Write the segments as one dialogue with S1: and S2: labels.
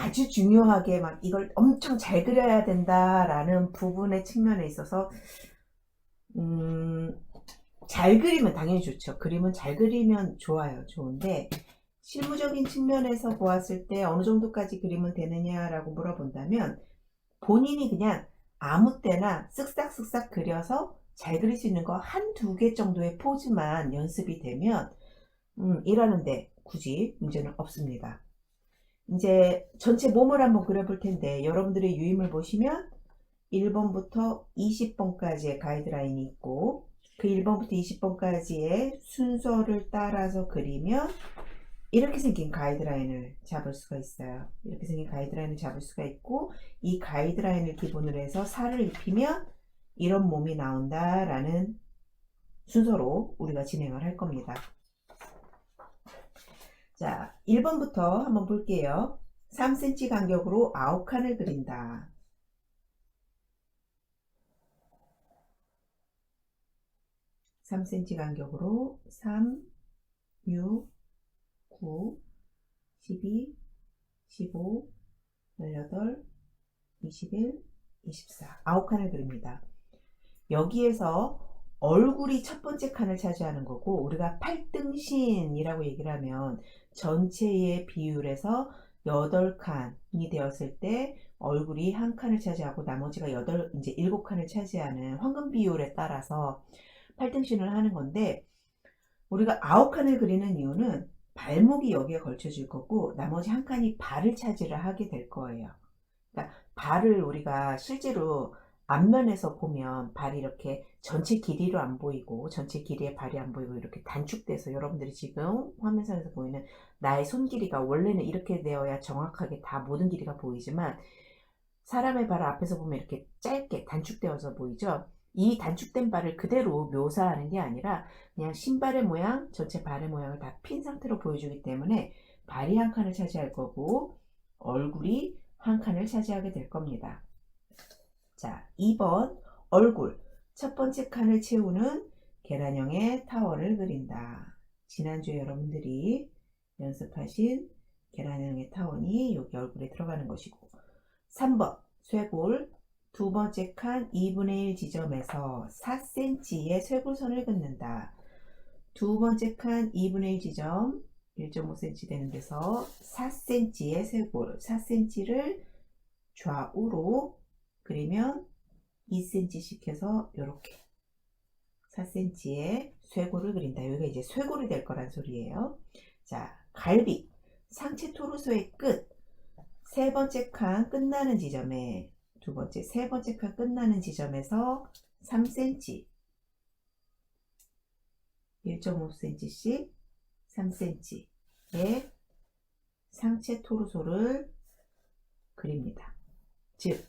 S1: 아주 중요하게 막 이걸 엄청 잘 그려야 된다라는 부분의 측면에 있어서 잘 그리면 당연히 좋죠. 그림은 잘 그리면 좋아요. 좋은데 실무적인 측면에서 보았을 때 어느 정도까지 그리면 되느냐라고 물어본다면 본인이 그냥 아무 때나 쓱싹쓱싹 그려서 잘 그릴 수 있는 거 한두 개 정도의 포즈만 연습이 되면 일하는데 굳이 문제는 없습니다. 이제 전체 몸을 한번 그려볼 텐데 여러분들의 유임을 보시면 1번부터 20번까지의 가이드라인이 있고 그 1번부터 20번까지의 순서를 따라서 그리면 이렇게 생긴 가이드라인을 잡을 수가 있어요. 이렇게 생긴 가이드라인을 잡을 수가 있고 이 가이드라인을 기본으로 해서 살을 입히면 이런 몸이 나온다라는 순서로 우리가 진행을 할 겁니다. 자, 1번부터 한번 볼게요. 3cm 간격으로 9칸을 그린다. 3cm 간격으로 3, 6, 9, 12, 15, 18, 21, 24 9칸을 그립니다. 여기에서 얼굴이 첫 번째 칸을 차지하는 거고 우리가 8등신이라고 얘기를 하면 전체의 비율에서 8칸이 되었을 때 얼굴이 한 칸을 차지하고 나머지가 이제 7칸을 차지하는 황금 비율에 따라서 8등신을 하는 건데 우리가 9칸을 그리는 이유는 발목이 여기에 걸쳐질 거고 나머지 한 칸이 발을 차지를 하게 될 거예요. 그러니까 발을 우리가 실제로 앞면에서 보면 발이 이렇게 전체 길이로 안 보이고 전체 길이의 발이 안 보이고 이렇게 단축돼서 여러분들이 지금 화면상에서 보이는 나의 손 길이가 원래는 이렇게 되어야 정확하게 다 모든 길이가 보이지만 사람의 발을 앞에서 보면 이렇게 짧게 단축되어서 보이죠. 이 단축된 발을 그대로 묘사하는 게 아니라 그냥 신발의 모양, 전체 발의 모양을 다 핀 상태로 보여주기 때문에 발이 한 칸을 차지할 거고 얼굴이 한 칸을 차지하게 될 겁니다. 자, 2번 얼굴 첫 번째 칸을 채우는 계란형의 타원을 그린다. 지난주에 여러분들이 연습하신 계란형의 타원이 여기 얼굴에 들어가는 것이고 3번 쇄골 두 번째 칸 2분의 1 지점에서 4cm의 쇄골선을 긋는다. 두 번째 칸 2분의 1 지점 1.5cm 되는 데서 4cm의 쇄골 4cm를 좌우로 그리면 2cm씩 해서 이렇게 4cm의 쇄골을 그린다. 여기가 이제 쇄골이 될 거란 소리예요. 자, 갈비 상체 토르소의 끝 세 번째 칸 끝나는 지점에 두 번째, 세 번째 칸 끝나는 지점에서 3cm 1.5cm씩 3cm의 상체 토르소를 그립니다. 즉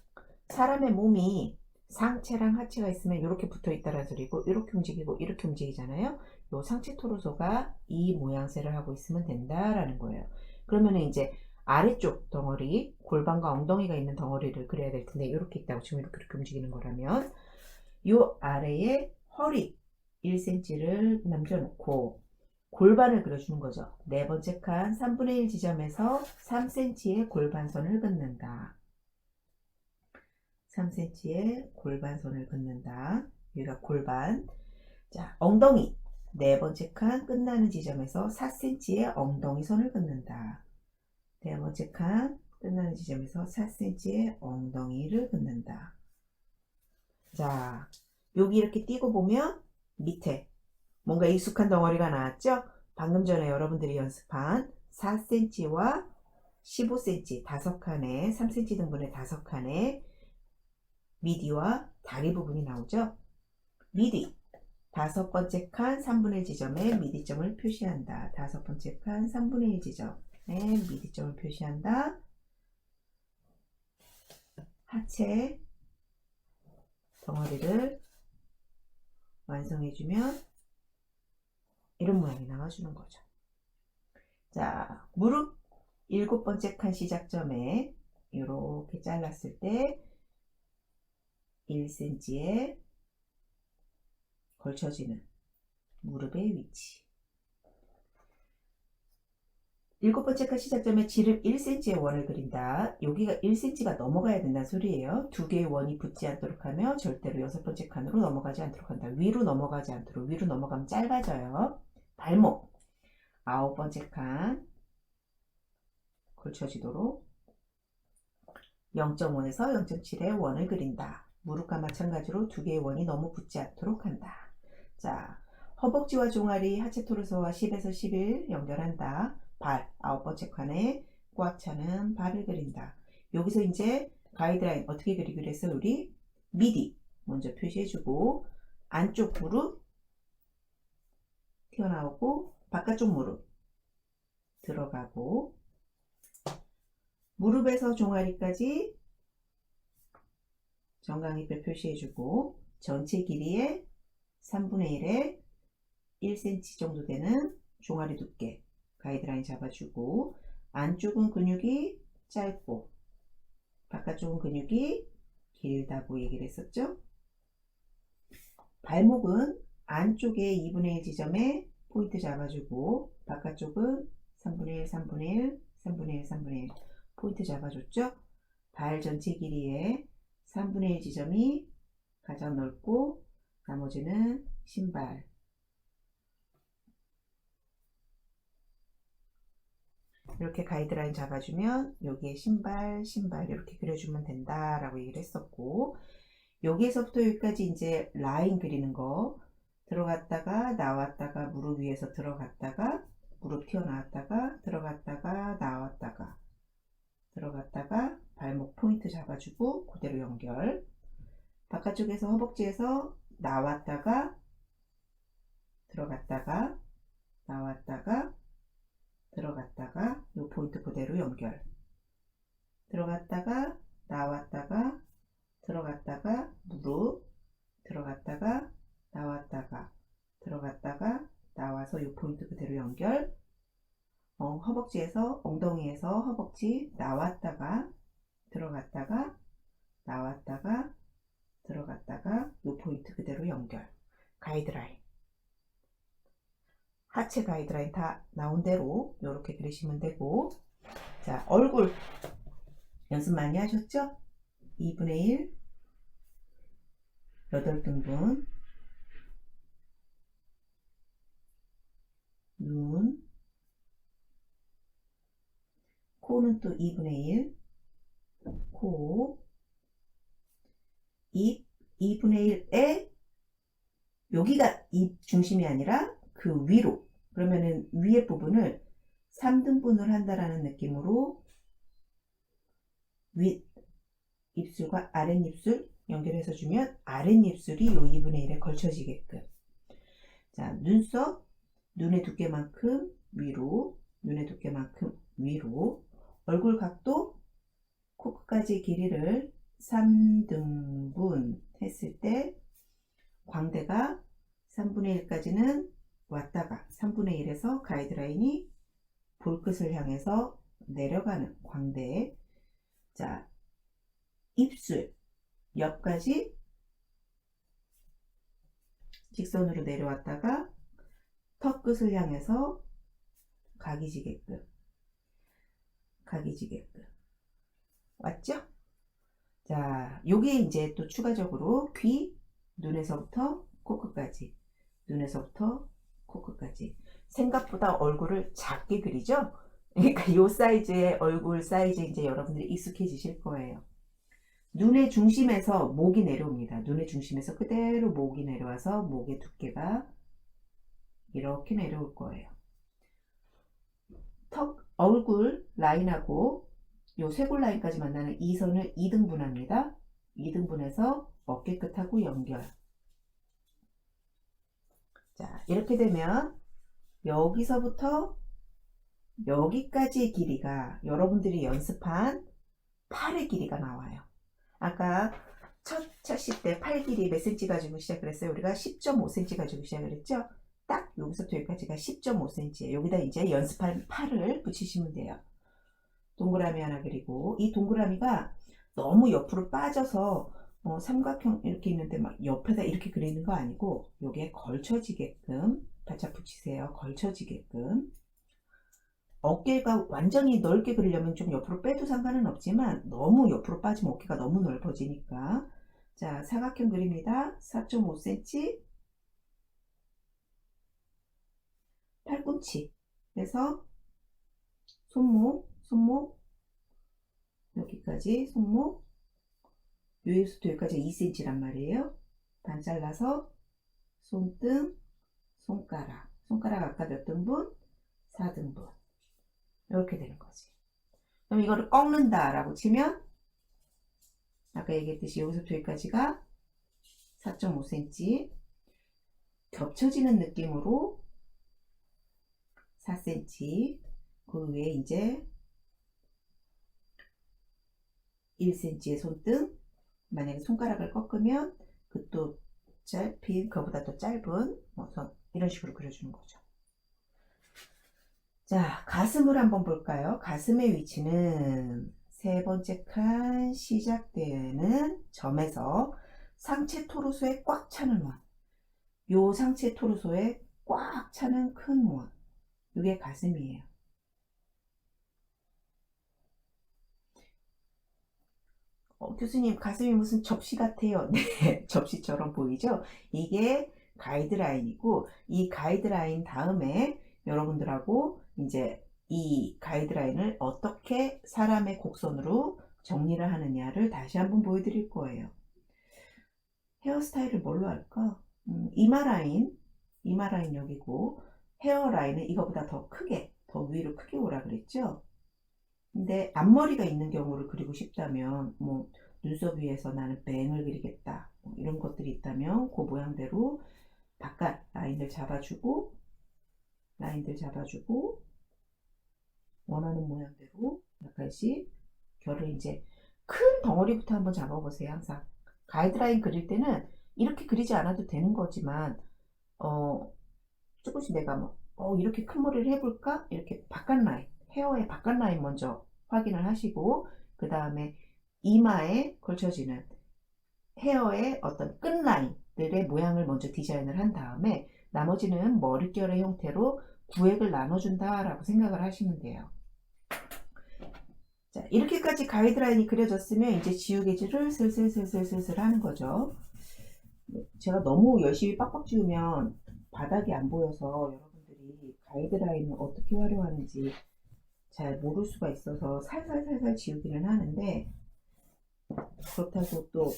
S1: 사람의 몸이 상체랑 하체가 있으면 이렇게 붙어 있다는 소리고 이렇게 움직이고 이렇게 움직이잖아요. 요 상체 토르소가 이 모양새를 하고 있으면 된다라는 거예요. 그러면 이제 아래쪽 덩어리, 골반과 엉덩이가 있는 덩어리를 그려야 될 텐데 이렇게 있다고 지금 이렇게 움직이는 거라면 요 아래에 허리 1cm를 남겨놓고 골반을 그려주는 거죠. 네 번째 칸 3분의 1 지점에서 3cm의 골반선을 긋는다. 3cm의 골반선을 긋는다. 여기가 골반. 자, 엉덩이. 네 번째 칸 끝나는 지점에서 4cm의 엉덩이 선을 긋는다. 네 번째 칸 끝나는 지점에서 4cm의 엉덩이를 긋는다. 자, 여기 이렇게 띄고 보면 밑에 뭔가 익숙한 덩어리가 나왔죠? 방금 전에 여러분들이 연습한 4cm와 15cm 5칸에 3cm 등분의 5칸에 미디와 다리 부분이 나오죠. 미디 다섯 번째 칸 3분의 1 지점에 미디점을 표시한다. 다섯 번째 칸 3분의 1 지점에 미디점을 표시한다. 하체 덩어리를 완성해주면 이런 모양이 나와주는 거죠. 자, 무릎 일곱 번째 칸 시작점에 이렇게 잘랐을 때 1cm에 걸쳐지는 무릎의 위치. 7번째 칸 시작점에 지름 1cm의 원을 그린다. 여기가 1cm가 넘어가야 된다는 소리예요. 두 개의 원이 붙지 않도록 하며 절대로 6번째 칸으로 넘어가지 않도록 한다. 위로 넘어가지 않도록. 위로 넘어가면 짧아져요. 발목 9번째 칸 걸쳐지도록 0.5에서 0.7의 원을 그린다. 무릎과 마찬가지로 두 개의 원이 너무 붙지 않도록 한다. 자, 허벅지와 종아리, 하체 토르소와 10에서 11 연결한다. 발, 9번째 칸에 꽉 차는 발을 그린다. 여기서 이제 가이드라인 어떻게 그리기로 했어요? 우리 미디 먼저 표시해주고 안쪽 무릎 튀어나오고 바깥쪽 무릎 들어가고 무릎에서 종아리까지 정강이뼈 표시해주고 전체 길이의 3분의 1에 1cm 정도 되는 종아리 두께 가이드라인 잡아주고 안쪽은 근육이 짧고 바깥쪽은 근육이 길다고 얘기를 했었죠. 발목은 안쪽에 2분의 1 지점에 포인트 잡아주고 바깥쪽은 3분의 1, 3분의 1, 3분의 1, 3분의 1 포인트 잡아줬죠. 발 전체 길이의 3분의 1 지점이 가장 넓고 나머지는 신발 이렇게 가이드라인 잡아주면 여기에 신발 이렇게 그려주면 된다라고 얘기를 했었고 여기에서부터 여기까지 이제 라인 그리는 거 들어갔다가 나왔다가 무릎 위에서 들어갔다가 무릎 튀어나왔다가 들어갔다가 나왔다가 들어갔다가 발목 포인트 잡아주고 그대로 연결 바깥쪽에서 허벅지에서 나왔다가 들어갔다가 나왔다가 들어갔다가 이 포인트 그대로 연결 들어갔다가 나왔다가 들어갔다가 무릎 들어갔다가 나왔다가 들어갔다가 나와서 이 포인트 그대로 연결 허벅지에서 엉덩이에서 허벅지 나왔다가 들어갔다가 나왔다가 들어갔다가 이 포인트 그대로 연결 가이드라인 하체 가이드라인 다 나온 대로 이렇게 그리시면 되고 자 얼굴 연습 많이 하셨죠? 2분의 1 8등분 눈 코는 또 2분의 1 코 입 2분의 1에 여기가 입 중심이 아니라 그 위로 그러면은 위에 부분을 3등분을 한다라는 느낌으로 윗 입술과 아랫입술 연결해서 주면 아랫입술이 요 2분의 1에 걸쳐지게끔 자 눈썹 눈의 두께만큼 위로 눈의 두께만큼 위로 얼굴 각도 코끝까지 길이를 3등분 했을 때 광대가 3분의 1까지는 왔다가 3분의 1에서 가이드라인이 볼끝을 향해서 내려가는 광대 자 입술 옆까지 직선으로 내려왔다가 턱 끝을 향해서 각이 지게끔 왔죠? 자 요게 이제 또 추가적으로 귀 눈에서부터 코끝까지 눈에서부터 코끝까지 생각보다 얼굴을 작게 그리죠? 그러니까 요 사이즈의 얼굴 사이즈 이제 여러분들이 익숙해지실 거예요. 눈의 중심에서 목이 내려옵니다. 눈의 중심에서 그대로 목이 내려와서 목의 두께가 이렇게 내려올 거예요. 턱, 얼굴 라인하고 요 쇄골 라인까지 만나는 이 선을 2등분합니다. 2등분해서 어깨 끝하고 연결. 자, 이렇게 되면 여기서부터 여기까지의 길이가 여러분들이 연습한 팔의 길이가 나와요. 아까 첫 차시 때 팔 길이 몇 cm 가지고 시작을 했어요? 우리가 10.5cm 가지고 시작을 했죠? 딱 여기서부터 여기까지가 10.5cm예요. 여기다 이제 연습할 팔을 붙이시면 돼요. 동그라미 하나 그리고 이 동그라미가 너무 옆으로 빠져서 삼각형 이렇게 있는데 막 옆에다 이렇게 그리는 거 아니고 여기에 걸쳐지게끔 바짝 붙이세요. 걸쳐지게끔 어깨가 완전히 넓게 그리려면 좀 옆으로 빼도 상관은 없지만 너무 옆으로 빠지면 어깨가 너무 넓어지니까. 자, 사각형 그립니다. 4.5cm 팔꿈치. 그래서 손목 여기까지 손목 여기서부터 여기까지 2cm란 말이에요. 반 잘라서 손등, 손가락 아까 몇 등분? 4등분. 이렇게 되는 거지. 그럼 이거를 꺾는다 라고 치면 아까 얘기했듯이 여기서부터 여기까지가 4.5cm 겹쳐지는 느낌으로 4cm 그 위에 이제 1cm의 손등 만약에 손가락을 꺾으면 그 또 짧은 그거보다 더 짧은 이런 식으로 그려주는 거죠. 자, 가슴을 한번 볼까요? 가슴의 위치는 세 번째 칸 시작되는 점에서 상체 토르소에 꽉 차는 원. 요 상체 토르소에 꽉 차는 큰 원. 이게 가슴이에요. 교수님, 가슴이 무슨 접시 같아요. 네, 접시처럼 보이죠? 이게 가이드라인이고, 이 가이드라인 다음에 여러분들하고 이제 이 가이드라인을 어떻게 사람의 곡선으로 정리를 하느냐를 다시 한번 보여드릴 거예요. 헤어스타일을 뭘로 할까? 이마 라인 여기고, 헤어라인은 이거보다 더 크게, 더 위로 크게 오라 그랬죠? 근데 앞머리가 있는 경우를 그리고 싶다면 뭐 눈썹 위에서 나는 뱅을 그리겠다 이런 것들이 있다면 그 모양대로 바깥 라인들 잡아주고 원하는 모양대로 약간씩 결을 이제 큰 덩어리부터 한번 잡아보세요. 항상 가이드라인 그릴 때는 이렇게 그리지 않아도 되는 거지만 조금씩 내가 이렇게 큰 머리를 해볼까 이렇게 바깥 라인 헤어의 바깥 라인 먼저 확인을 하시고 그 다음에 이마에 걸쳐지는 헤어의 어떤 끝 라인들의 모양을 먼저 디자인을 한 다음에 나머지는 머릿결의 형태로 구획을 나눠준다 라고 생각을 하시면 돼요. 자, 이렇게까지 가이드라인이 그려졌으면 이제 지우개질을 슬슬 하는 거죠. 제가 너무 열심히 빡빡 지우면 바닥이 안 보여서 여러분들이 가이드라인을 어떻게 활용하는지 잘 모를 수가 있어서 살살 지우기는 하는데 그렇다고 또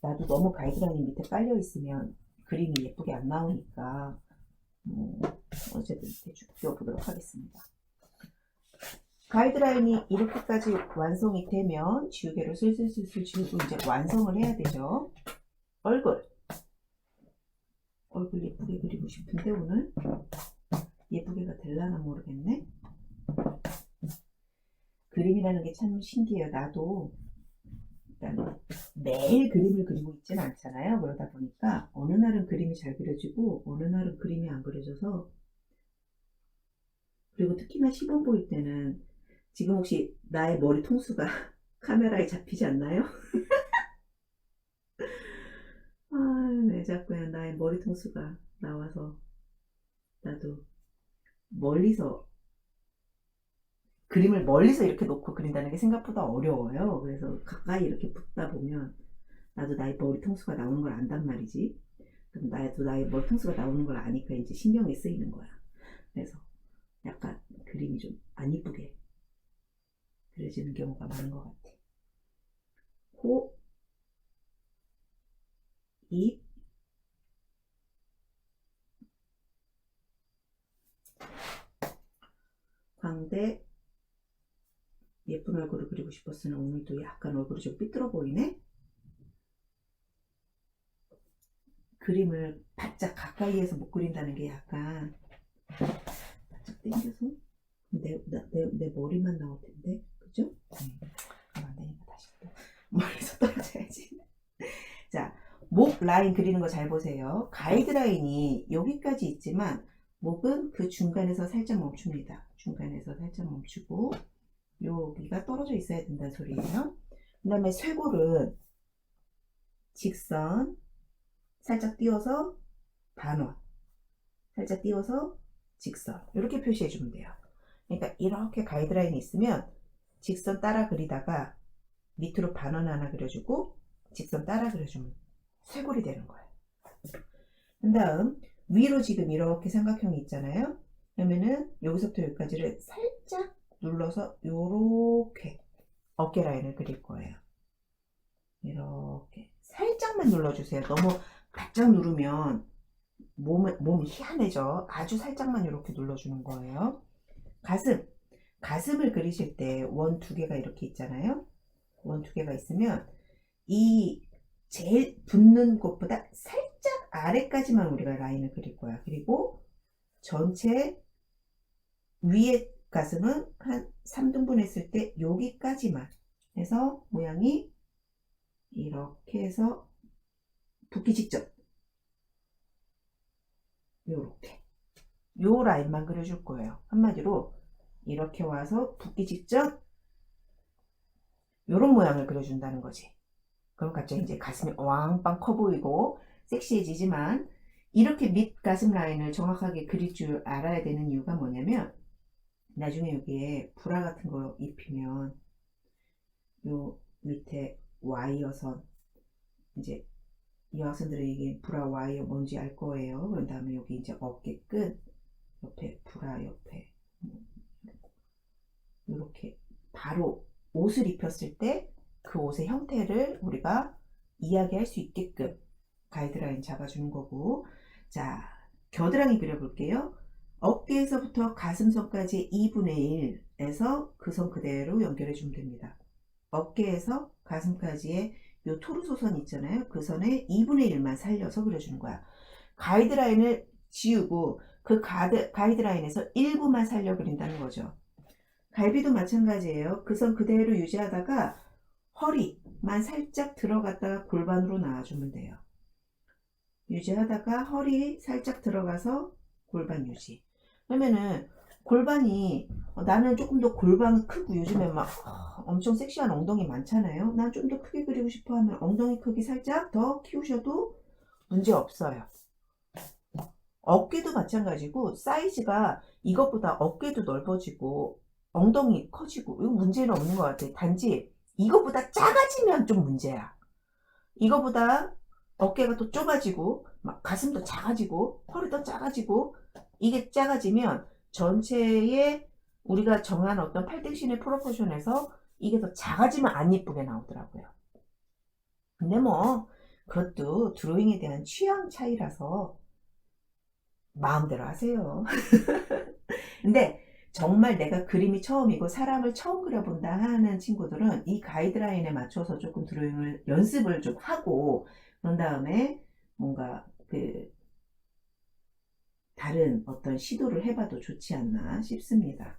S1: 나도 너무 가이드라인이 밑에 깔려 있으면 그림이 예쁘게 안 나오니까 어쨌든 대충 그려보도록 하겠습니다. 가이드라인이 이렇게까지 완성이 되면 지우개로 슬슬 지우고 이제 완성을 해야 되죠. 얼굴 예쁘게 그리고 싶은데 오늘 예쁘게가 될라나 모르겠네. 그림이라는 게 참 신기해요. 나도 일단 매일 그림을 그리고 있지는 않잖아요. 그러다 보니까 어느 날은 그림이 잘 그려지고 어느 날은 그림이 안 그려져서 그리고 특히나 시범 보일 때는 지금 혹시 나의 머리 통수가 카메라에 잡히지 않나요? 네, 자꾸야 나의 머리 통수가 나와서 나도 멀리서 그림을 멀리서 이렇게 놓고 그린다는 게 생각보다 어려워요. 그래서 가까이 이렇게 붙다 보면 나도 나의 머리 통수가 나오는 걸 안단 말이지. 그럼 나도 나의 머리 통수가 나오는 걸 아니까 이제 신경이 쓰이는 거야. 그래서 약간 그림이 좀 안 이쁘게 그려지는 경우가 많은 것 같아. 코, 입, 광대, 예쁜 얼굴을 그리고 싶었으나 오늘도 약간 얼굴이 좀 삐뚤어 보이네? 그림을 바짝 가까이에서 못 그린다는 게 약간 바짝 당겨서 내 머리만 나올 텐데, 그죠? 그럼 안 되니까 다시 또 멀리서 떨어져야지. 자, 목 라인 그리는 거 잘 보세요. 가이드라인이 여기까지 있지만 목은 그 중간에서 살짝 멈춥니다. 중간에서 살짝 멈추고 여기가 떨어져 있어야 된다는 소리예요. 그 다음에 쇄골은 직선 살짝 띄워서 반원 살짝 띄워서 직선 이렇게 표시해 주면 돼요. 그러니까 이렇게 가이드라인이 있으면 직선 따라 그리다가 밑으로 반원 하나 그려주고 직선 따라 그려주면 쇄골이 되는 거예요. 그 다음 위로 지금 이렇게 삼각형이 있잖아요. 그러면은 여기서부터 여기까지를 살짝 눌러서 요렇게 어깨 라인을 그릴 거예요. 이렇게 살짝만 눌러주세요. 너무 바짝 누르면 몸이 희한해져. 아주 살짝만 이렇게 눌러주는 거예요. 가슴을 그리실 때 원 두 개가 이렇게 있잖아요. 원 두 개가 있으면 이 제일 붙는 곳보다 살짝 아래까지만 우리가 라인을 그릴 거야. 그리고 전체 위에 가슴은 한 3등분 했을 때 여기까지만 해서 모양이 이렇게 해서 붓기 직전 요렇게 요 라인만 그려줄 거예요. 한마디로 이렇게 와서 붓기 직전 요런 모양을 그려준다는 거지. 그럼 갑자기 이제 가슴이 왕빵 커 보이고 섹시해지지만 이렇게 밑 가슴 라인을 정확하게 그릴 줄 알아야 되는 이유가 뭐냐면 나중에 여기에 브라 같은 거 입히면 요 밑에 와이어선 이제 여학생들은 이게 브라 와이어 뭔지 알 거예요. 그런 다음에 여기 이제 어깨끝 옆에 브라 옆에 이렇게 바로 옷을 입혔을 때 그 옷의 형태를 우리가 이야기할 수 있게끔 가이드라인 잡아주는 거고. 자, 겨드랑이 그려볼게요. 어깨에서부터 가슴선까지 2분의 1에서 그 선 그대로 연결해 주면 됩니다. 어깨에서 가슴까지의 요 토르소선 있잖아요. 그 선의 2분의 1만 살려서 그려주는 거야. 가이드라인을 지우고 그 가이드라인에서 일부만 살려 그린다는 거죠. 갈비도 마찬가지예요. 그 선 그대로 유지하다가 허리만 살짝 들어갔다가 골반으로 나와주면 돼요. 유지하다가 허리 살짝 들어가서 골반 유지. 그러면은 골반이 나는 조금 더 골반 크고 요즘에 막 엄청 섹시한 엉덩이 많잖아요. 난 좀 더 크게 그리고 싶어 하면 엉덩이 크기 살짝 더 키우셔도 문제 없어요. 어깨도 마찬가지고 사이즈가 이것보다 어깨도 넓어지고 엉덩이 커지고 이거 문제는 없는 것 같아요. 단지 이것보다 작아지면 좀 문제야. 이거보다 어깨가 또 좁아지고 막 가슴도 작아지고 허리도 작아지고 이게 작아지면 전체의 우리가 정한 어떤 팔등신의 프로포션에서 이게 더 작아지면 안 예쁘게 나오더라고요. 근데 뭐 그것도 드로잉에 대한 취향 차이라서 마음대로 하세요. 근데 정말 내가 그림이 처음이고 사람을 처음 그려본다 하는 친구들은 이 가이드라인에 맞춰서 조금 드로잉을 연습을 좀 하고 그런 다음에 뭔가 그 다른 어떤 시도를 해봐도 좋지 않나 싶습니다.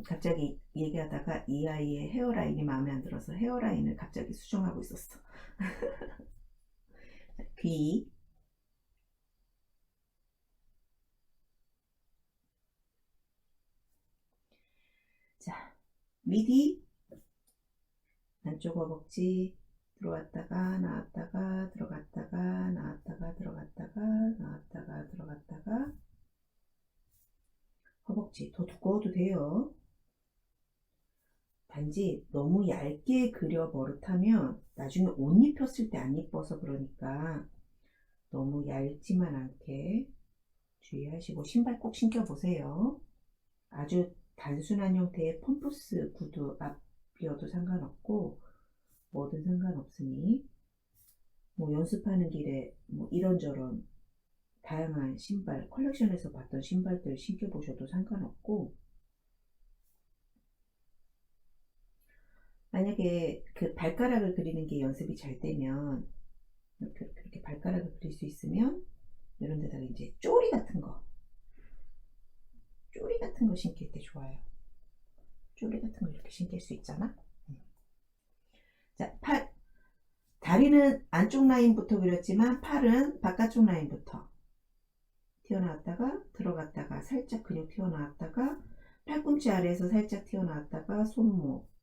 S1: 갑자기 얘기하다가 이 아이의 헤어라인이 마음에 안 들어서 헤어라인을 갑자기 수정하고 있었어. 귀. 자, 미디. 안쪽 허벅지 들어왔다가 나왔다가 들어갔다가 나왔다가 들어갔다가 나왔다가 들어갔다가 허벅지 더 두꺼워도 돼요. 단지 너무 얇게 그려 버릇하면 나중에 옷 입혔을 때 안 이뻐서 그러니까 너무 얇지만 않게 주의하시고 신발 꼭 신겨보세요. 아주 단순한 형태의 펌프스 구두 앞이어도 상관없고 뭐든 상관없으니 뭐 연습하는 길에 뭐 이런저런 다양한 신발 컬렉션에서 봤던 신발들 신겨보셔도 상관없고 만약에 그 발가락을 그리는 게 연습이 잘 되면 이렇게 발가락을 그릴 수 있으면 이런 데다가 이제 쪼리 같은 거 신길 때 좋아요. 쪼리 같은 거 이렇게 신길 수 있잖아. 자, 다리는 안쪽 라인부터 그렸지만 팔은 바깥쪽 라인부터 튀어나왔다가 들어갔다가 살짝 근육 튀어나왔다가 팔꿈치 아래에서 살짝 튀어나왔다가 손목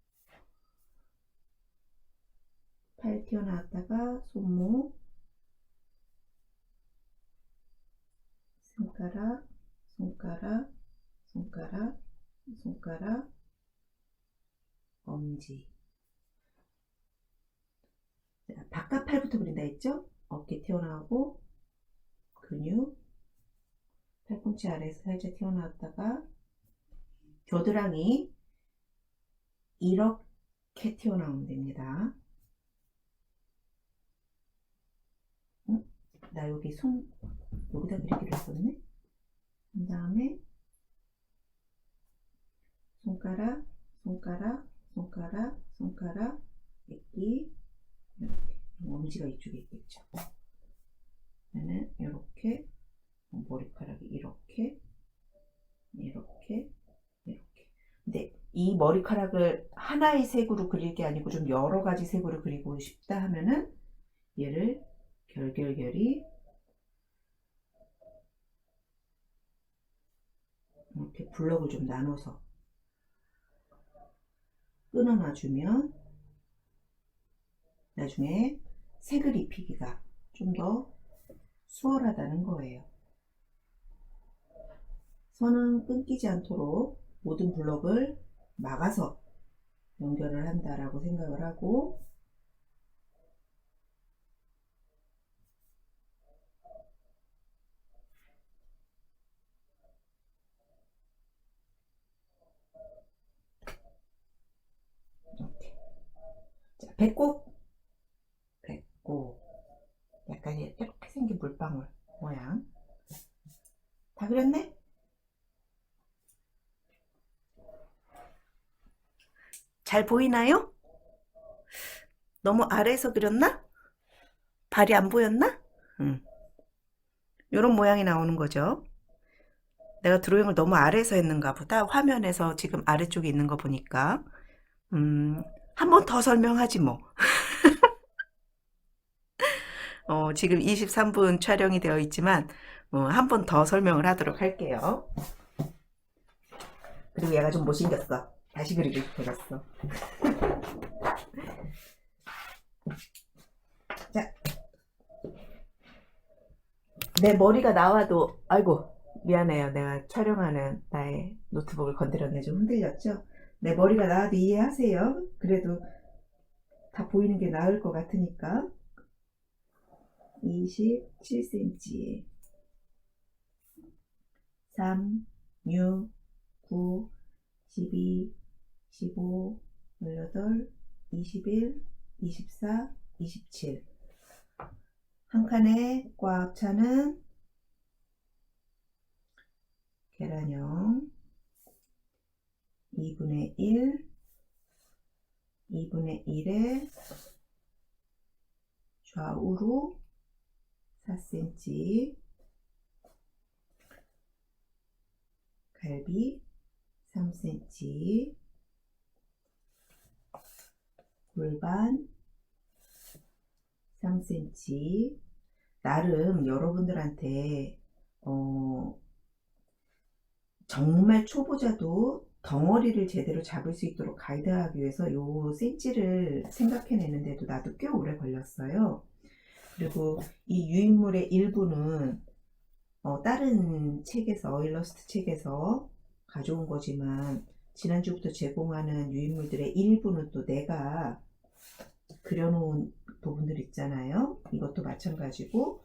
S1: 팔 튀어나왔다가 손목, 손가락, 손가락, 손가락, 손가락, 엄지. 자, 바깥 팔부터 그린다 했죠? 어깨 튀어나오고 근육, 팔꿈치 아래에서 살짝 튀어나왔다가 겨드랑이 이렇게 튀어나오면 됩니다. 응? 나 여기 여기다 그리기로 했었네? 그 다음에 손가락, 손가락, 손가락, 손가락, 새끼, 이렇게. 엄지가 이쪽에 있겠죠. 그러면 이렇게, 머리카락이 이렇게, 이렇게, 이렇게. 근데 이 머리카락을 하나의 색으로 그릴 게 아니고 좀 여러 가지 색으로 그리고 싶다 하면은 얘를 결결결이 이렇게 블럭을 좀 나눠서 끊어놔주면 나중에 색을 입히기가 좀 더 수월하다는 거예요. 선은 끊기지 않도록 모든 블럭을 막아서 연결을 한다라고 생각을 하고, 이렇게. 자, 배꼽, 약간 이렇게 생긴 물방울 모양 다 그렸네? 잘 보이나요? 너무 아래에서 그렸나? 발이 안 보였나? 이런 모양이 나오는 거죠. 내가 드로잉을 너무 아래에서 했는가 보다. 화면에서 지금 아래쪽에 있는 거 보니까. 한 번 더 설명하지 뭐. 지금 23분 촬영이 되어 있지만 한 번 더 설명을 하도록 할게요. 그리고 얘가 좀 못생겼어. 다시 그리고 싶어졌어. 자, 내 머리가 나와도, 아이고 미안해요. 내가 촬영하는 나의 노트북을 건드렸네. 좀 흔들렸죠? 내 머리가 나와도 이해하세요. 그래도 다 보이는 게 나을 것 같으니까. 27cm 3, 6, 9, 12, 15, 18, 21, 24, 27. 한 칸에 꽉 차는 계란형 2분의 1, 2분의 1에 좌우로 4cm, 갈비 3cm, 골반 3cm. 나름 여러분들한테 정말 초보자도 덩어리를 제대로 잡을 수 있도록 가이드하기 위해서 요 센치를 생각해내는데도 나도 꽤 오래 걸렸어요. 그리고 이 유인물의 일부는 다른 책에서, 일러스트 책에서 가져온 거지만 지난주부터 제공하는 유인물들의 일부는 또 내가 그려놓은 부분들 있잖아요. 이것도 마찬가지고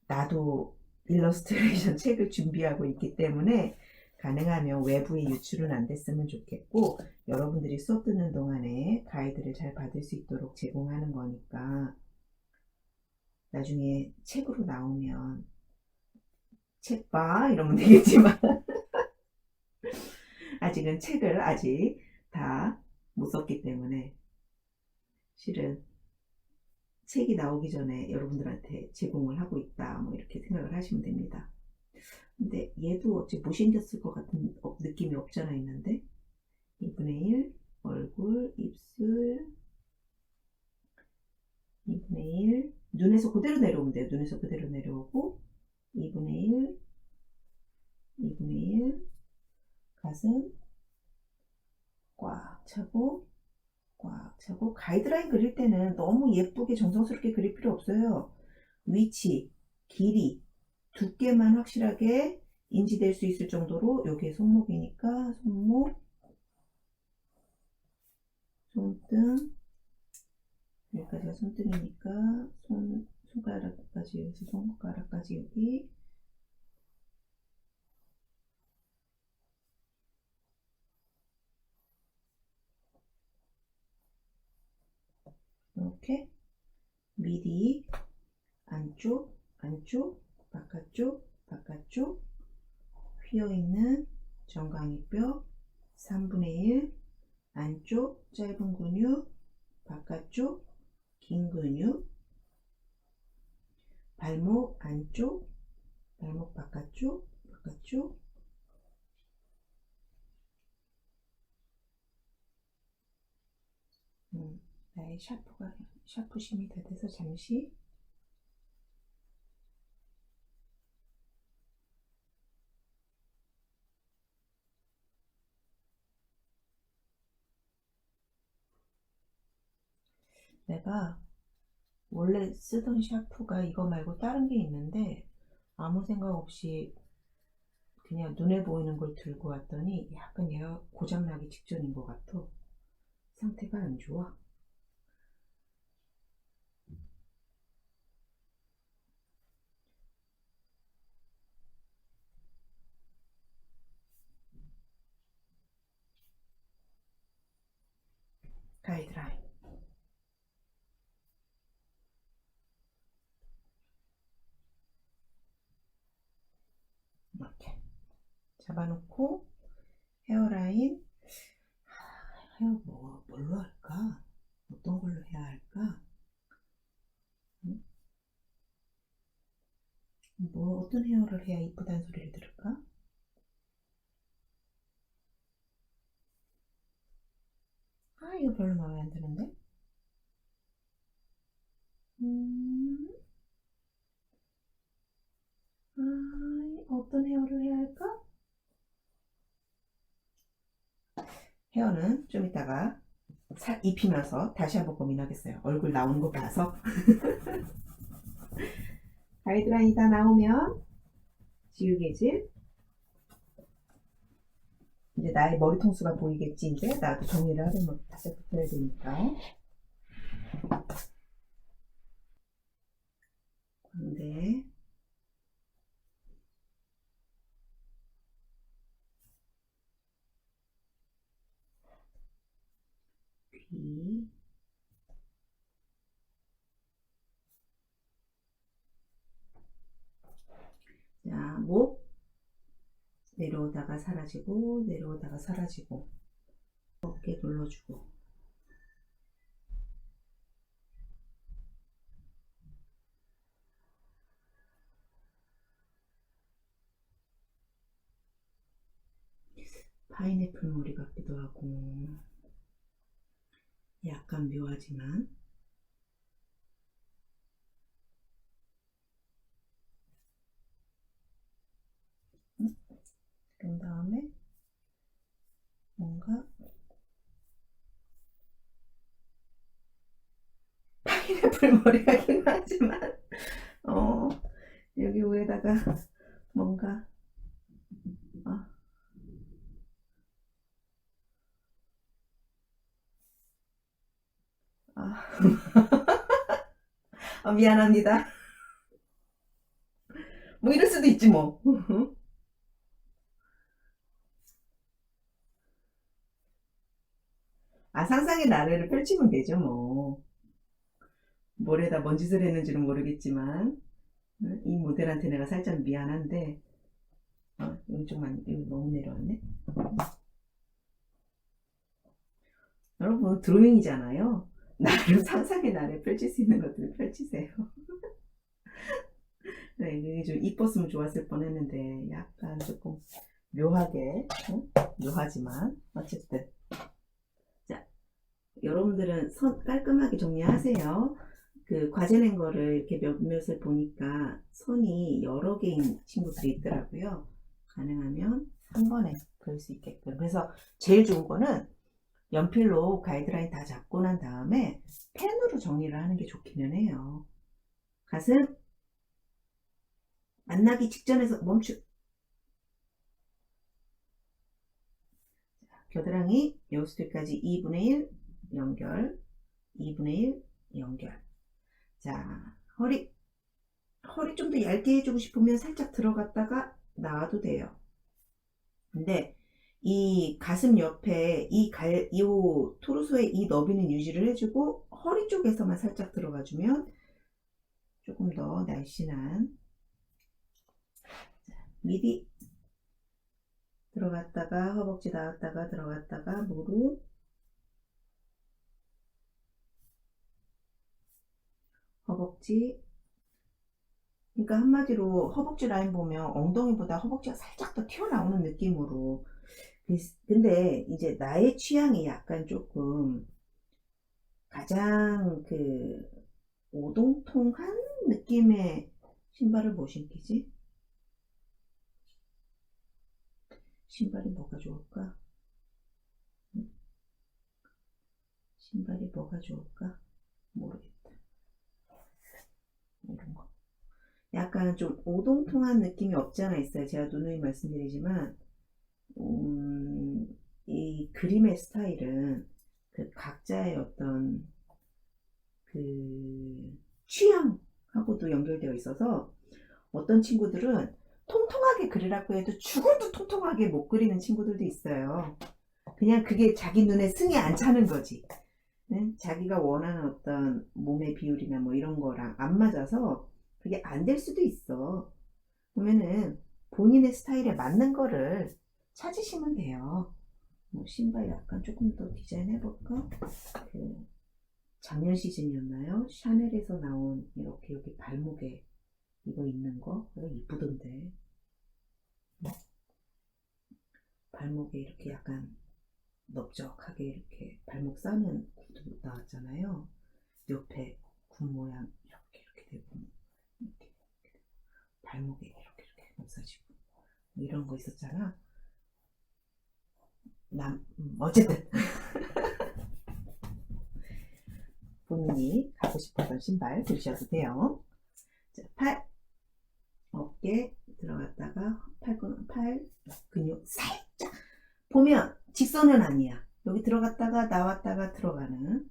S1: 나도 일러스트레이션 책을 준비하고 있기 때문에 가능하면 외부에 유출은 안 됐으면 좋겠고, 여러분들이 수업 듣는 동안에 가이드를 잘 받을 수 있도록 제공하는 거니까 나중에 책으로 나오면 책 봐 이러면 되겠지만 아직은 책을 아직 다 못 썼기 때문에 실은 책이 나오기 전에 여러분들한테 제공을 하고 있다 뭐 이렇게 생각을 하시면 됩니다. 근데 얘도 어째 못생겼을 것 같은 느낌이 없잖아 있는데 2분의 1 얼굴 입술 2분의 1 눈에서 그대로 내려오면 돼요. 눈에서 그대로 내려오고 2분의 1 2분의 1 가슴 꽉 차고 꽉 차고 가이드라인 그릴 때는 너무 예쁘게 정성스럽게 그릴 필요 없어요. 위치, 길이, 두께만 확실하게 인지될 수 있을 정도로 여기에 손목이니까 손목, 손등, 여기까지가 손등이니까 손가락까지 여기서 손가락까지 여기 이렇게 미리 안쪽, 안쪽, 바깥쪽, 바깥쪽 휘어있는 정강이뼈 3분의 1 안쪽 짧은 근육 바깥쪽 긴 근육 발목 안쪽 발목 바깥쪽 바깥쪽 나의 샤프심이 다 돼서 잠시 내가 원래 쓰던 샤프가 이거 말고 다른 게 있는데 아무 생각 없이 그냥 눈에 보이는 걸 들고 왔더니 약간 얘가 고장나기 직전인 것 같아. 상태가 안 좋아. 가이드라인 이렇게 잡아놓고 헤어라인 헤어 뭘로 할까? 어떤 걸로 해야 할까? 뭐 어떤 헤어를 해야 이쁘다는 소리를 들을까? 아 이거 별로 마음에 안 드는데? 어떤 헤어를 해야 할까? 헤어는 좀 이따가 입히면서 다시 한번 고민하겠어요. 얼굴 나오는 거 봐서. 가이드라인이 다 나오면 지우개질 이제 나의 머리 통수가 보이겠지. 이제 나도 정리를 하려면 다시 붙여야 되니까 광대 귀 자, 목 내려오다가 사라지고 내려오다가 사라지고 어깨 눌러주고 파인애플 머리 같기도 하고 약간 묘하지만 그런 다음에 뭔가 파인애플 머리 같긴 하지만 여기 위에다가 뭔가 미안합니다. 뭐 이럴 수도 있지 뭐. 상상의 나래를 펼치면 되죠 뭐. 뭘에다 뭔 짓을 했는지는 모르겠지만 이 모델한테 내가 살짝 미안한데 이거 이거 너무 내려왔네. 여러분 드로잉이잖아요. 나름 상상의 나래 펼칠 수 있는 것들을 펼치세요. 네, 이게 좀 이뻤으면 좋았을 뻔했는데 약간 조금 묘하게 묘하지만 어쨌든 자 여러분들은 선 깔끔하게 정리하세요. 그 과제 낸 거를 이렇게 몇몇을 보니까 선이 여러 개인 친구들이 있더라고요. 가능하면 한 번에 그릴 수 있게끔. 그래서 제일 좋은 거는 연필로 가이드라인 다 잡고 난 다음에 펜으로 정리를 하는 게 좋기는 해요. 가슴 만나기 직전에서 겨드랑이 여수들까지 2분의 1 연결, 2분의 1 연결. 자, 허리 좀 더 얇게 해주고 싶으면 살짝 들어갔다가 나와도 돼요. 근데 이 가슴 옆에 이 토르소의 이 너비는 유지를 해주고 허리 쪽에서만 살짝 들어가주면 조금 더 날씬한. 미디 들어갔다가 허벅지 나왔다가 들어갔다가 무릎, 허벅지. 그러니까 한마디로 허벅지 라인 보면 엉덩이보다 허벅지가 살짝 더 튀어나오는 느낌으로. 근데 이제 나의 취향이 약간 조금 가장 오동통한 느낌의 신발을 뭐 신기지? 신발이 뭐가 좋을까? 신발이 뭐가 좋을까? 모르겠다. 이런 거. 약간 좀 오동통한 느낌이 없지 않아 있어요. 제가 누누이 말씀드리지만 이 그림의 스타일은 각자의 어떤 취향하고도 연결되어 있어서 어떤 친구들은 통통하게 그리라고 해도 죽어도 통통하게 못 그리는 친구들도 있어요. 그냥 그게 자기 눈에 승이 안 차는 거지. 네? 자기가 원하는 어떤 몸의 비율이나 뭐 이런 거랑 안 맞아서 그게 안 될 수도 있어. 그러면은 본인의 스타일에 맞는 거를 찾으시면 돼요. 뭐 신발 약간 조금 더 디자인 해볼까? 작년 시즌이었나요? 샤넬에서 나온 이렇게 여기 발목에 이거 있는 거 이쁘던데. 발목에 이렇게 약간 넓적하게 이렇게 발목 싸는 구두 나왔잖아요. 옆에 군 모양 이렇게 되고 이렇게 발목에 이렇게 감싸지고 이런 거 있었잖아. 어쨌든 본인이 갖고 싶었던 신발 들으셔도 돼요. 자, 팔 어깨 들어갔다가 팔 근육 살짝 보면 직선은 아니야. 여기 들어갔다가 나왔다가 들어가는.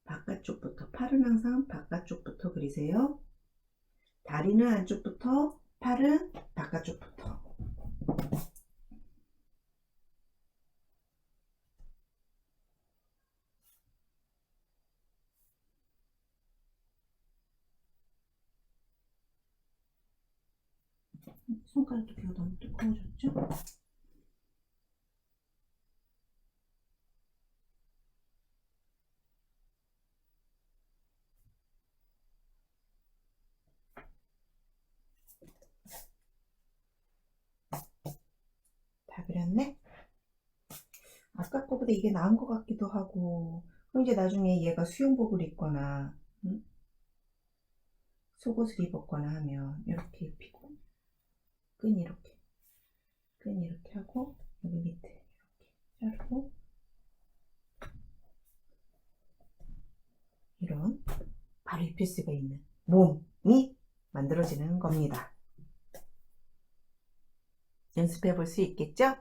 S1: 바깥쪽부터, 팔은 항상 바깥쪽부터 그리세요. 다리는 안쪽부터, 팔은 바깥쪽부터. 손가락 두께가 너무 두꺼워졌죠? 다 그렸네? 아까 거보다 이게 나은 것 같기도 하고. 그럼 이제 나중에 얘가 수영복을 입거나 속옷을 입었거나 하면 이렇게 입히고 끈 이렇게 하고 여기 밑에 이렇게 자르고 이런 바로 입힐 수가 있는 몸이 만들어지는 겁니다. 연습해 볼 수 있겠죠?